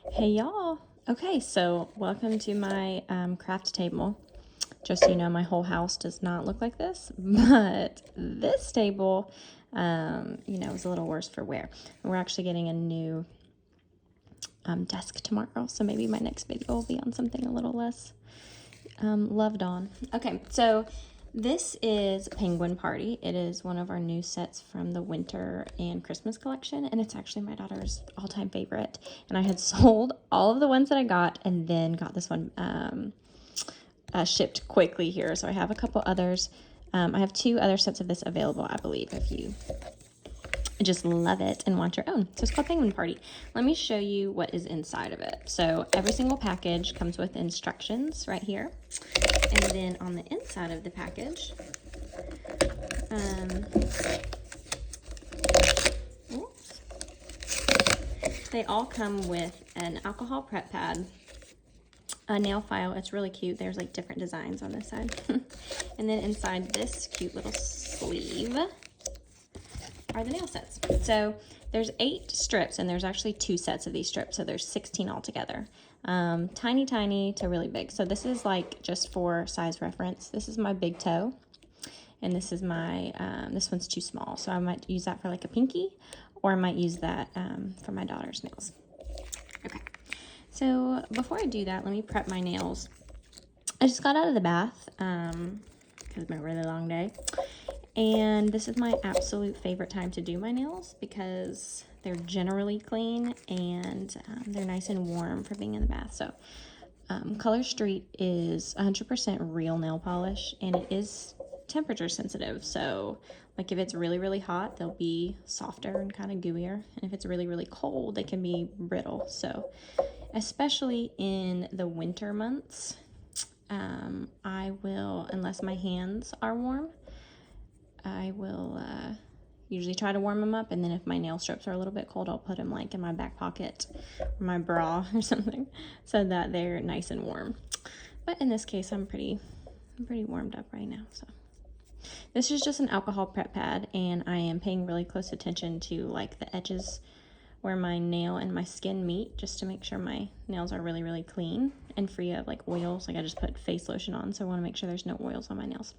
Hey y'all. Okay, so welcome to my craft table. Just so you know, my whole house does not look like this, but this table, is a little worse for wear. We're actually getting a new desk tomorrow, so maybe my next video will be on something a little less loved on. Okay, so this is Penguin Party. It is one of our new sets from the winter and Christmas collection, and it's actually my daughter's all-time favorite. And I had sold all of the ones that I got and then got this one shipped quickly here. So I have a couple others. I have two other sets of this available, I believe, if you just love it and want your own. So it's called Penguin Party. Let me show you what is inside of it. So every single package comes with instructions right here. And then on the inside of the package, they all come with an alcohol prep pad, a nail file. It's really cute. There's like different designs on this side. And then inside this cute little sleeve are the nail sets. So there's 8 strips, and there's actually 2 sets of these strips, so there's 16 altogether. Tiny to really big. So this is like just for size reference. This is my big toe, and this is my this one's too small, so I might use that for like a pinky, or I might use that for my daughter's nails. Okay, so before I do that, let me prep my nails. I just got out of the bath because it's been a really long day. And this is my absolute favorite time to do my nails because they're generally clean and they're nice and warm for being in the bath. So Color Street is 100% real nail polish, and it is temperature sensitive. So like if it's really hot, they'll be softer and kind of gooier. And if it's really cold, they can be brittle. So especially in the winter months, I will, unless my hands are warm, I will usually try to warm them up, and then if my nail strips are a little bit cold, I'll put them like in my back pocket or my bra or something so that they're nice and warm. But in this case, I'm pretty warmed up right now. So this is just an alcohol prep pad, and I am paying really close attention to like the edges where my nail and my skin meet, just to make sure my nails are really clean and free of like oils. Like I just put face lotion on, so I want to make sure there's no oils on my nails.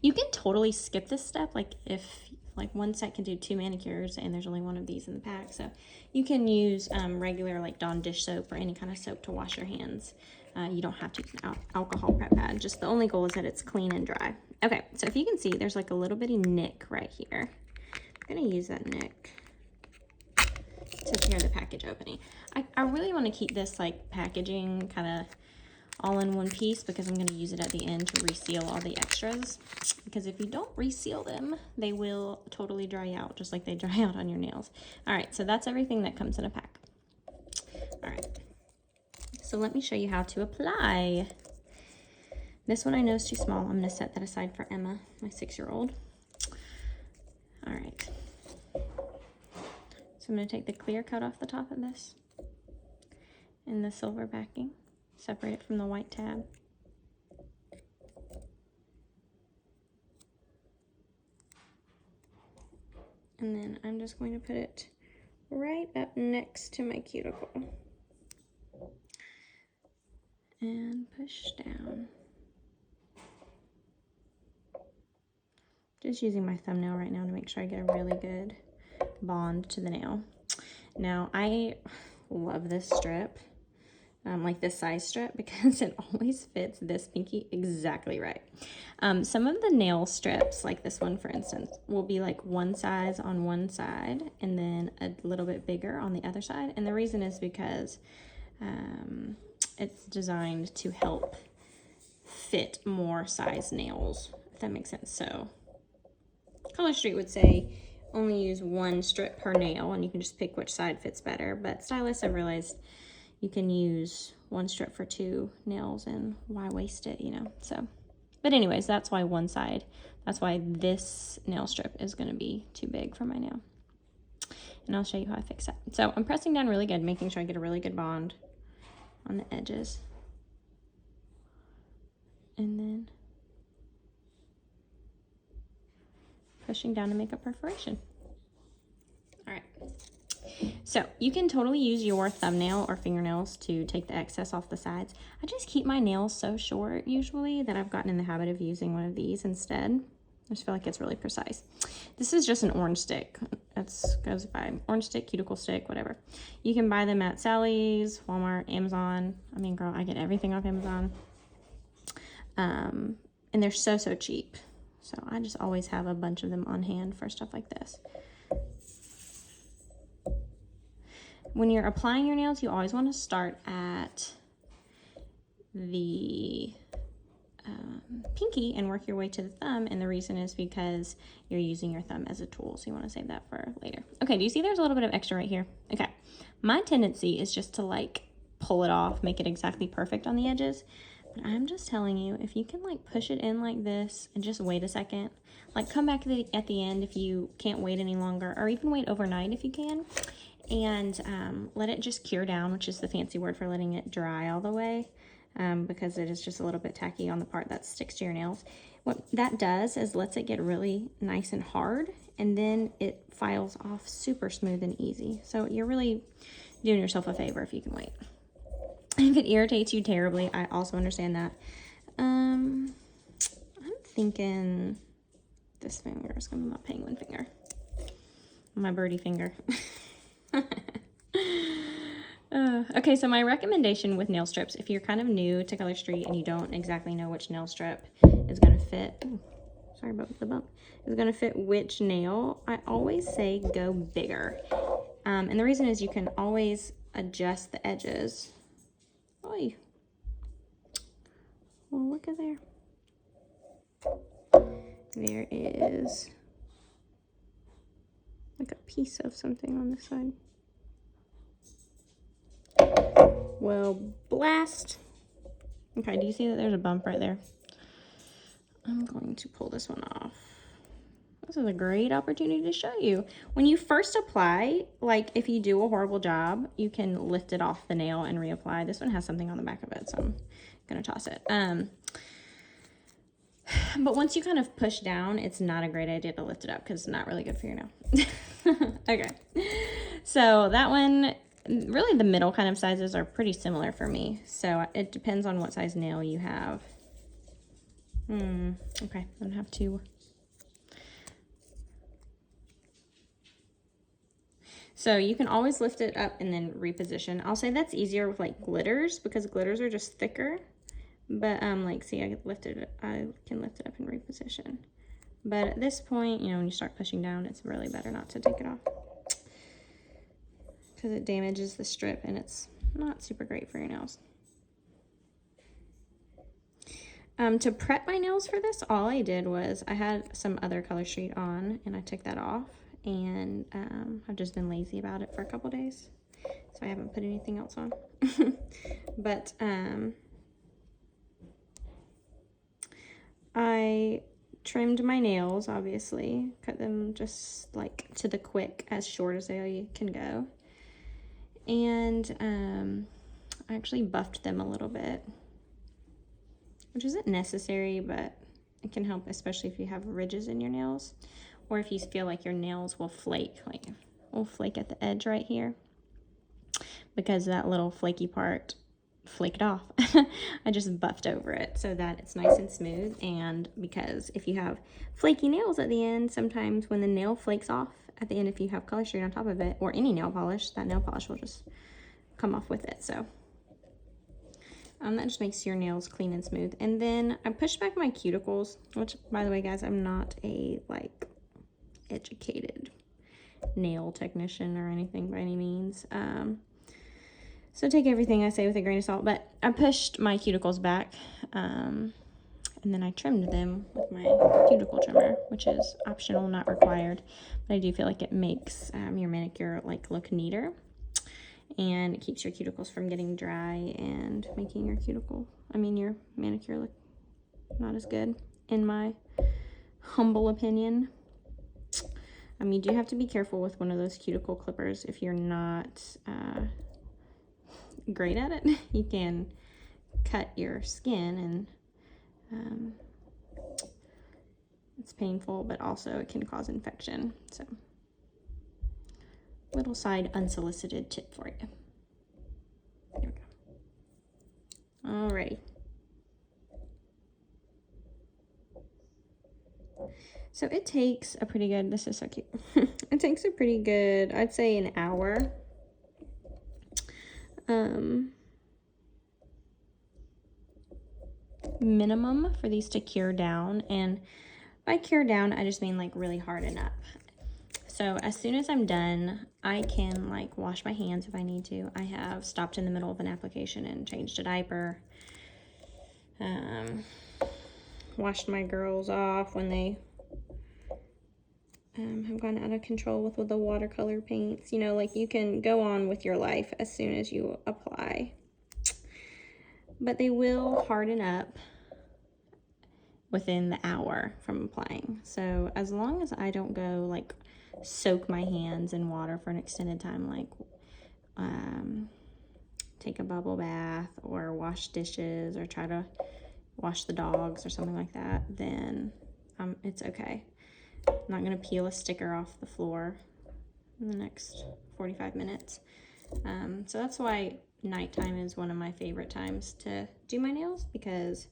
You can totally skip this step, like if like one set can do 2 manicures and there's only one of these in the pack. So you can use regular like Dawn dish soap or any kind of soap to wash your hands. You don't have to use an alcohol prep pad. Just the only goal is that it's clean and dry. Okay, so if you can see, there's like a little bitty nick right here. I'm gonna use that nick to tear the package opening. I really want to keep this like packaging kind of all in one piece because I'm going to use it at the end to reseal all the extras, because if you don't reseal them, they will totally dry out just like they dry out on your nails. All right, so that's everything that comes in a pack. All right, so let me show you how to apply. This one I know is too small. I'm going to set that aside for Emma, my 6-year-old. All right, so I'm going to take the clear coat off the top of this and the silver backing, separate it from the white tab. And then I'm just going to put it right up next to my cuticle and push down. Just using my thumbnail right now to make sure I get a really good bond to the nail. Now I love this strip, like this size strip, because it always fits this pinky exactly right. Some of the nail strips, like this one for instance, will be like one size on one side and then a little bit bigger on the other side. And the reason is because it's designed to help fit more size nails, if that makes sense. So Color Street would say only use one strip per nail, and you can just pick which side fits better. But stylists have realized you can use one strip for 2 nails, and why waste it, you know? So, but anyways, that's why one side, that's why this nail strip is going to be too big for my nail. And I'll show you how I fix that. So I'm pressing down really good, making sure I get a really good bond on the edges. And then pushing down to make a perforation. All right, So you can totally use your thumbnail or fingernails to take the excess off the sides. I just keep my nails so short usually that I've gotten in the habit of using one of these instead. I just feel like it's really precise. This is just an orange stick. It goes by orange stick, cuticle stick, whatever. You can buy them at Sally's, Walmart, Amazon. I mean, girl, I get everything off Amazon. And they're so cheap. So I just always have a bunch of them on hand for stuff like this. When you're applying your nails, you always want to start at the pinky and work your way to the thumb, and the reason is because you're using your thumb as a tool, so you want to save that for later. Okay, do you see there's a little bit of extra right here? Okay, my tendency is just to like pull it off, make it exactly perfect on the edges, but I'm just telling you, if you can like push it in like this and just wait a second, like come back at the end if you can't wait any longer, or even wait overnight if you can, and let it just cure down, which is the fancy word for letting it dry all the way. Because it is just a little bit tacky on the part that sticks to your nails. What that does is lets it get really nice and hard, and then it files off super smooth and easy. So you're really doing yourself a favor if you can wait. If it irritates you terribly, I also understand that. I'm thinking this finger is going to be my penguin finger. My birdie finger. Okay, so my recommendation with nail strips, if you're kind of new to Color Street and you don't exactly know which nail strip is going to fit, sorry about the bump, is going to fit which nail, I always say go bigger. And the reason is you can always adjust the edges. Oy. Well, look at there. There is like a piece of something on this side. Well, blast. Okay, do you see that there's a bump right there? I'm going to pull this one off. This is a great opportunity to show you. When you first apply, like if you do a horrible job, you can lift it off the nail and reapply. This one has something on the back of it, so I'm gonna toss it. But once you kind of push down, it's not a great idea to lift it up because it's not really good for your nail. Okay, so that one, really the middle kind of sizes are pretty similar for me. So it depends on what size nail you have. Okay, I don't have two. So you can always lift it up and then reposition. I'll say that's easier with like glitters because glitters are just thicker. But like, see, I can lift it up and reposition. But at this point, you know, when you start pushing down, it's really better not to take it off because it damages the strip and it's not super great for your nails. To prep my nails for this, all I did was I had some other Color Street on and I took that off, and I've just been lazy about it for a couple days, so I haven't put anything else on. But I trimmed my nails, obviously, cut them just like to the quick, as short as they can go, and I actually buffed them a little bit, which isn't necessary, but it can help, especially if you have ridges in your nails, or if you feel like your nails will flake, like will flake at the edge right here, because that little flaky part flaked off. I just buffed over it so that it's nice and smooth, and because if you have flaky nails at the end, sometimes when the nail flakes off at the end, if you have Color Street on top of it, or any nail polish, that nail polish will just come off with it. So that just makes your nails clean and smooth. And then I pushed back my cuticles, which, by the way, guys, I'm not a like educated nail technician or anything by any means. So take everything I say with a grain of salt, but I pushed my cuticles back, and then I trimmed them with my cuticle trimmer, which is optional, not required, but I do feel like it makes your manicure like look neater, and it keeps your cuticles from getting dry and making your your manicure look not as good, in my humble opinion. You do have to be careful with one of those cuticle clippers if you're not great at it. You can cut your skin, and it's painful, but also it can cause infection. So little side unsolicited tip for you. There we go. Alrighty. So it takes a pretty good, this is so cute. It takes a pretty good, I'd say an hour. Minimum for these to cure down. And by cure down, I just mean like really harden up. So as soon as I'm done, I can like wash my hands if I need to. I have stopped in the middle of an application and changed a diaper. Washed my girls off when they have gone out of control with the watercolor paints. You know, like you can go on with your life as soon as you apply. But they will harden up within the hour from applying. So as long as I don't go like soak my hands in water for an extended time, like take a bubble bath or wash dishes or try to wash the dogs or something like that, then it's okay. I'm not gonna peel a sticker off the floor in the next 45 minutes. So that's why nighttime is one of my favorite times to do my nails, because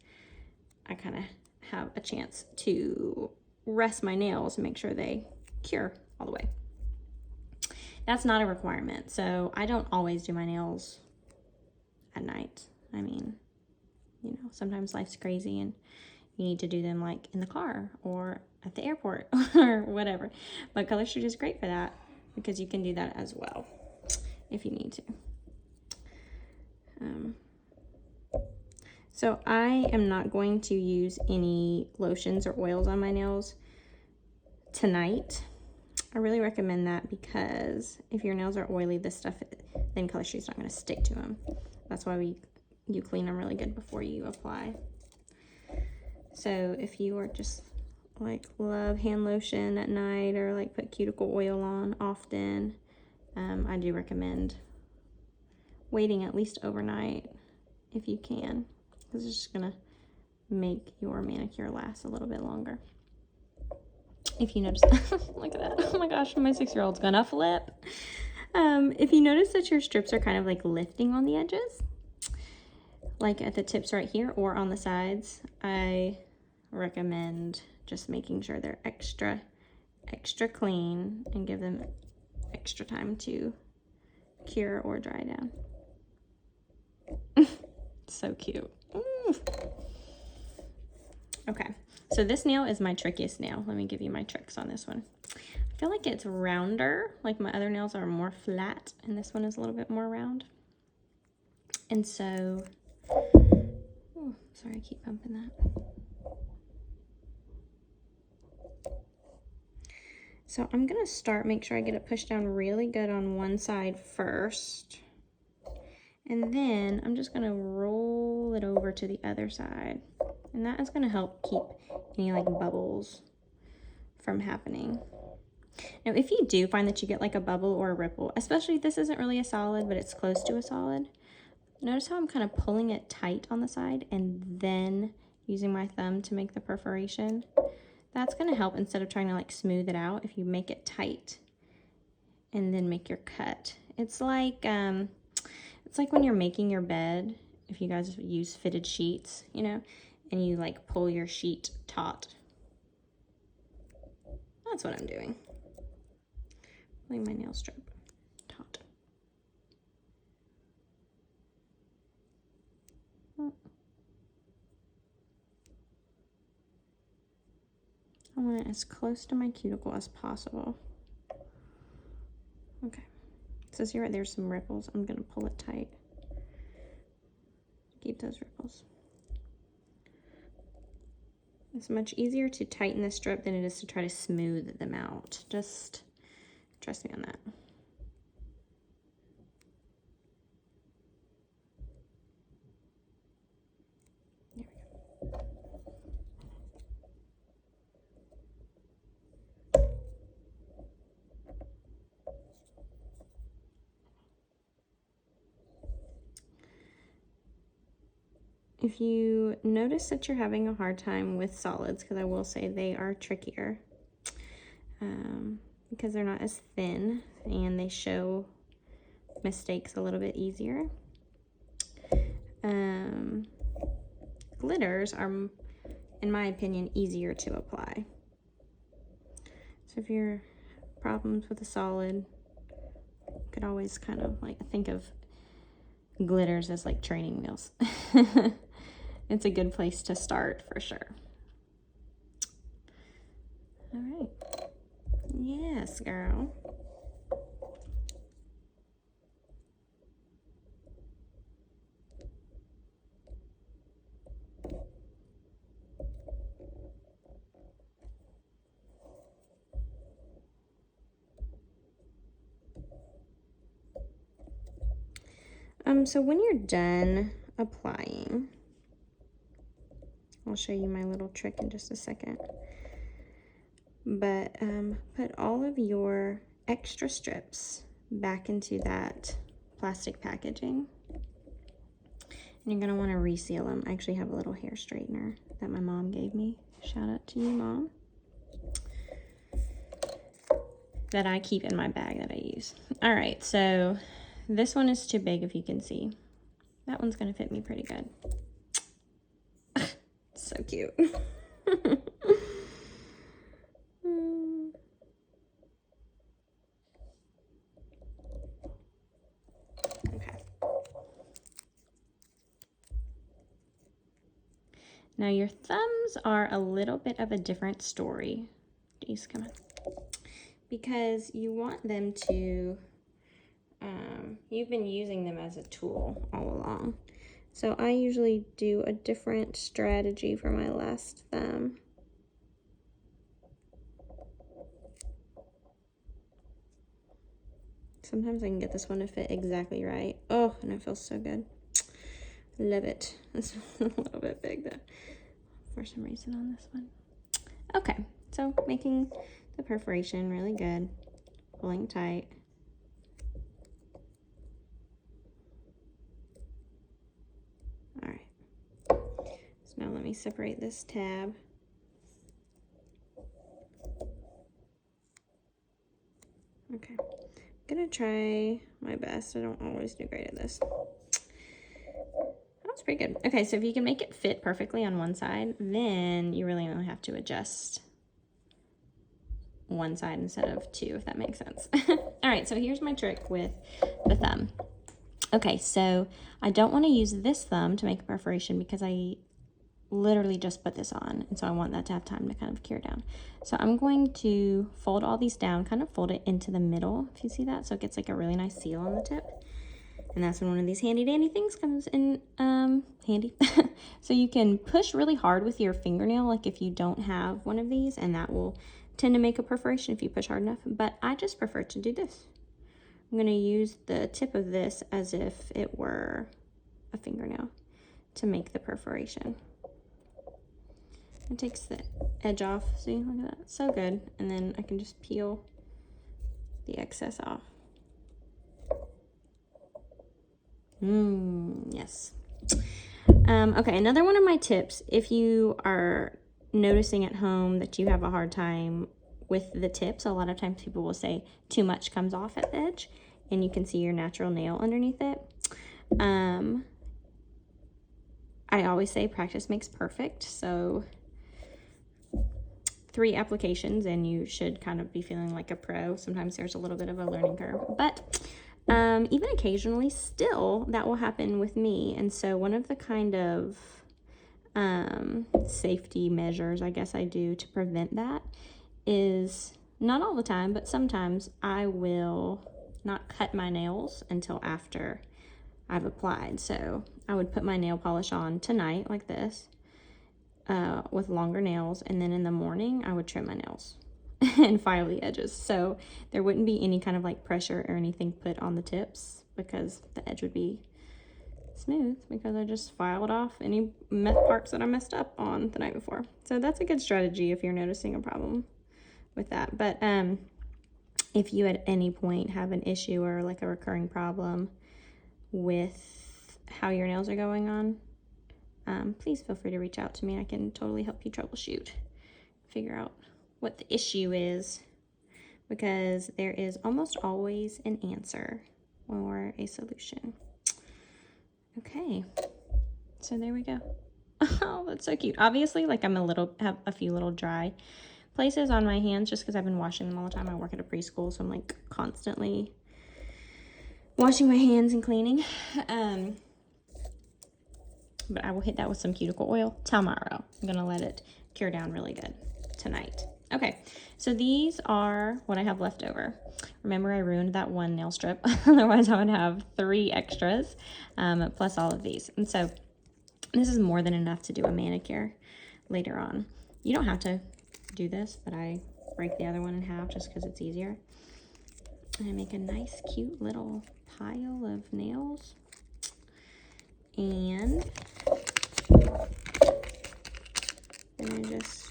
I kind of have a chance to rest my nails and make sure they cure all the way. That's not a requirement, so I don't always do my nails at night. I mean, you know, sometimes life's crazy and you need to do them like in the car or at the airport or whatever. But Color Street is great for that, because you can do that as well if you need to. So I am not going to use any lotions or oils on my nails tonight. I really recommend that, because if your nails are oily, this stuff, then Color Street's not going to stick to them. That's why you clean them really good before you apply. So if you are just like love hand lotion at night, or like put cuticle oil on often, I do recommend waiting at least overnight if you can, because it's just gonna make your manicure last a little bit longer. If you notice, look at that, oh my gosh, my 6-year-old's gonna flip. If you notice that your strips are kind of like lifting on the edges, like at the tips right here or on the sides, I recommend just making sure they're extra clean and give them extra time to cure or dry down. So cute. Ooh. Okay, so this nail is my trickiest nail. Let me give you my tricks on this one. I feel like it's rounder, like my other nails are more flat, and this one is a little bit more round. And so, oh, sorry, I keep bumping that. So I'm gonna make sure I get it pushed down really good on one side first. And then I'm just gonna roll it over to the other side. And that is gonna help keep any like bubbles from happening. Now, if you do find that you get like a bubble or a ripple, especially if this isn't really a solid, but it's close to a solid, notice how I'm kind of pulling it tight on the side and then using my thumb to make the perforation. That's gonna help instead of trying to like smooth it out. If you make it tight and then make your cut. It's like when you're making your bed, if you guys use fitted sheets, you know, and you like pull your sheet taut. That's what I'm doing. Pulling my nail strip taut. I want it as close to my cuticle as possible. Okay. So see right there's some ripples. I'm gonna pull it tight. Keep those ripples. It's much easier to tighten the strip than it is to try to smooth them out. Just trust me on that. There we go. If you notice that you're having a hard time with solids, because I will say they are trickier, because they're not as thin and they show mistakes a little bit easier. Glitters are, in my opinion, easier to apply. So if you're problems with a solid, you could always kind of like think of glitters as like training wheels. It's a good place to start for sure. All right. Yes, girl. So when you're done applying, I'll show you my little trick in just a second. But put all of your extra strips back into that plastic packaging. And you're gonna wanna reseal them. I actually have a little hair straightener that my mom gave me. Shout out to you, Mom. That I keep in my bag that I use. All right, so this one is too big, if you can see. That one's gonna fit me pretty good. So cute. Okay. Now your thumbs are a little bit of a different story. Jeez, come on. Because you want them to, you've been using them as a tool all along. So I usually do a different strategy for my last thumb. Sometimes I can get this one to fit exactly right. Oh, and it feels so good. Love it. It's a little bit big though, for some reason on this one. Okay, so making the perforation really good, pulling tight. All right, so now let me separate this tab. Okay, I'm gonna try my best. I don't always do great at this. That's pretty good. Okay, so if you can make it fit perfectly on one side, then you really only have to adjust one side instead of two, if that makes sense. All right, so here's my trick with the thumb. Okay, so I don't want to use this thumb to make a perforation because I literally just put this on, and so I want that to have time to kind of cure down. So I'm going to fold all these down, kind of fold it into the middle, if you see that, so it gets like a really nice seal on the tip. And that's when one of these handy dandy things comes in handy. So you can push really hard with your fingernail, like if you don't have one of these, and that will tend to make a perforation if you push hard enough, but I just prefer to do this. I'm gonna use the tip of this as if it were a fingernail to make the perforation. It takes the edge off, see, look at that, so good. And then I can just peel the excess off. Yes. Okay, another one of my tips, if you are noticing at home that you have a hard time with the tips, a lot of times people will say too much comes off at the edge and you can see your natural nail underneath it. I always say practice makes perfect, so 3 applications and you should kind of be feeling like a pro. Sometimes there's a little bit of a learning curve, but even occasionally still that will happen with me. And so one of the kind of safety measures I guess I do to prevent that is, not all the time, but sometimes I will not cut my nails until after I've applied. So I would put my nail polish on tonight like this with longer nails, and then in the morning I would trim my nails and file the edges, so there wouldn't be any kind of like pressure or anything put on the tips because the edge would be smooth because I just filed off any parts that I messed up on the night before. So that's a good strategy if you're noticing a problem with that. But if you at any point have an issue or like a recurring problem with how your nails are going on, please feel free to reach out to me. I can totally help you troubleshoot, figure out what the issue is. because there is almost always an answer or a solution. Okay, so there we go. Oh, that's so cute. Obviously, like have a few little dry places on my hands just because I've been washing them all the time. I work at a preschool, so I'm like constantly washing my hands and cleaning. But I will hit that with some cuticle oil tomorrow. I'm gonna let it cure down really good tonight. Okay, so these are what I have left over. Remember, I ruined that one nail strip. Otherwise, I would have 3 extras, plus all of these. And so this is more than enough to do a manicure later on. You don't have to do this, but I break the other one in half just because it's easier. And I make a nice, cute little pile of nails. And then I just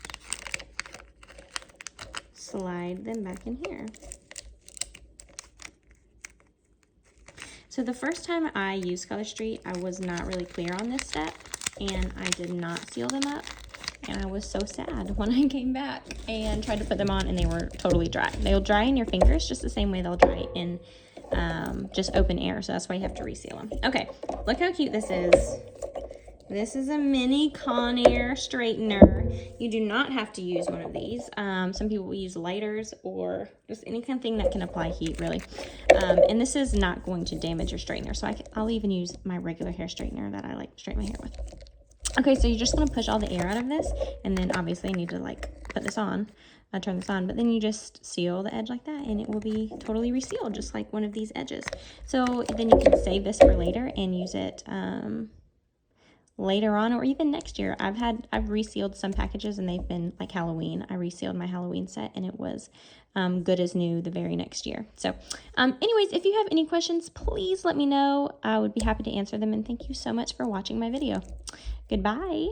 slide them back in here. So the first time I used Color Street, I was not really clear on this step, and I did not seal them up, and I was so sad when I came back and tried to put them on, and they were totally dry. They'll dry in your fingers just the same way they'll dry in just open air, so that's why you have to reseal them. Okay, look how cute this is. This is a mini Conair straightener. You do not have to use one of these. Some people will use lighters or just any kind of thing that can apply heat, really. And this is not going to damage your straightener, so I'll even use my regular hair straightener that I like to straighten my hair with. Okay, so you're just going to push all the air out of this, and then obviously you need to like put this on, turn this on, but then you just seal the edge like that, and it will be totally resealed, just like one of these edges. So then you can save this for later and use it later on, or even next year. I've resealed some packages, and they've been like Halloween. I resealed my Halloween set, and it was good as new the very next year. So anyways, if you have any questions, please let me know. I would be happy to answer them, and thank you so much for watching my video. Goodbye.